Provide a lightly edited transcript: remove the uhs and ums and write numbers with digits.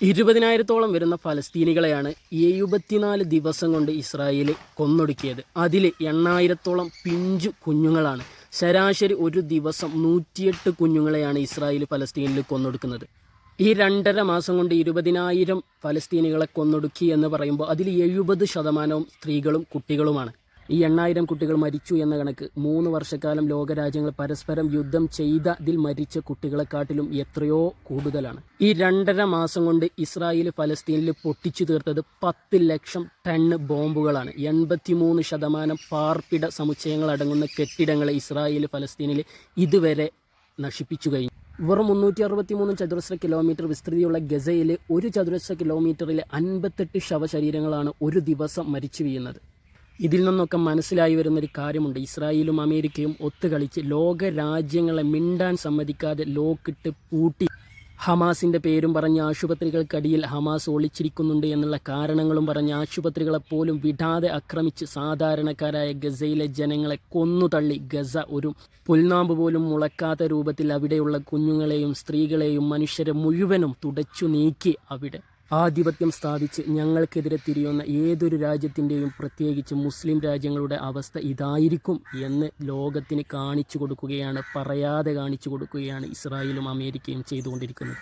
20,000-ഓളം വരുന്ന ഫലസ്തീനികളെയാണ് 74 ദിവസം കൊണ്ട് ഇസ്രായേൽ കൊന്നൊടുക്കിയത്. അതിൽ 8,000-ഓളം പിഞ്ചു കുഞ്ഞുങ്ങളാണ്. ശരാശരി ഒരു ദിവസം 108 കുഞ്ഞുങ്ങളെയാണ് ഇസ്രായേൽ ഫലസ്തീനിൽ കൊന്നൊടുക്കുന്നത്. ഈ 2.5 മാസം കൊണ്ട് 20,000 ഫലസ്തീനികളെ കൊന്നൊടുക്കി എന്ന് പറയുമ്പോൾ അതിൽ 70% സ്ത്രീകളും കുട്ടികളുമാണ്. ഈ 8,000 കുട്ടികൾ മരിച്ചു എന്ന കണക്ക് 3 വർഷക്കാലം ലോകരാജ്യങ്ങൾ പരസ്പരം യുദ്ധം ചെയ്തതിൽ മരിച്ച കുട്ടികളെക്കാട്ടിലും എത്രയോ കൂടുതലാണ്. ഈ 2.5 മാസം കൊണ്ട് ഇസ്രായേൽ ഫലസ്തീനിൽ പൊട്ടിച്ചു തീർത്തത് 10 ലക്ഷം ടൺ ബോംബുകളാണ്. 83% പാർപ്പിട സമുച്ചയങ്ങൾ അടങ്ങുന്ന കെട്ടിടങ്ങളെ ഇസ്രായേൽ ഫലസ്തീനിൽ ഇതുവരെ നശിപ്പിച്ചു കഴിഞ്ഞു. വെറും 363 ചതുരശ്ര കിലോമീറ്റർ വിസ്തൃതിയുള്ള ഗസയിൽ 1 ചതുരശ്ര കിലോമീറ്ററിൽ 58 ശവശരീരങ്ങളാണ് ഒരു ദിവസം മരിച്ചു വീഴുന്നത്. ഇതിൽ നിന്നൊക്കെ മനസ്സിലായി വരുന്നൊരു കാര്യമുണ്ട്. ഇസ്രായേലും അമേരിക്കയും ഒത്തുകളിച്ച് ലോക രാജ്യങ്ങളെ മിണ്ടാൻ സമ്മതിക്കാതെ ലോക്കിട്ട് പൂട്ടി ഹമാസിൻ്റെ പേരും പറഞ്ഞ് ആശുപത്രികൾക്കടിയിൽ ഹമാസ് ഒളിച്ചിരിക്കുന്നുണ്ട് എന്നുള്ള കാരണങ്ങളും പറഞ്ഞ് ആശുപത്രികളെപ്പോലും വിടാതെ ആക്രമിച്ച് സാധാരണക്കാരായ ഗസയിലെ ജനങ്ങളെ കൊന്നുതള്ളി ഗസ ഒരു പുൽനാമ്പ് പോലും മുളക്കാത്ത രൂപത്തിൽ അവിടെയുള്ള കുഞ്ഞുങ്ങളെയും സ്ത്രീകളെയും മനുഷ്യരെ മുഴുവനും തുടച്ചു നീക്കി അവിടെ ആധിപത്യം സ്ഥാപിച്ച് ഞങ്ങൾക്കെതിരെ തിരിയുന്ന ഏതൊരു രാജ്യത്തിൻ്റെയും പ്രത്യേകിച്ച് മുസ്ലിം രാജ്യങ്ങളുടെ അവസ്ഥ ഇതായിരിക്കും എന്ന് ലോകത്തിന് കാണിച്ചു കൊടുക്കുകയാണ്, പറയാതെ കാണിച്ചു കൊടുക്കുകയാണ് ഇസ്രായേലും അമേരിക്കയും ചെയ്തുകൊണ്ടിരിക്കുന്നത്.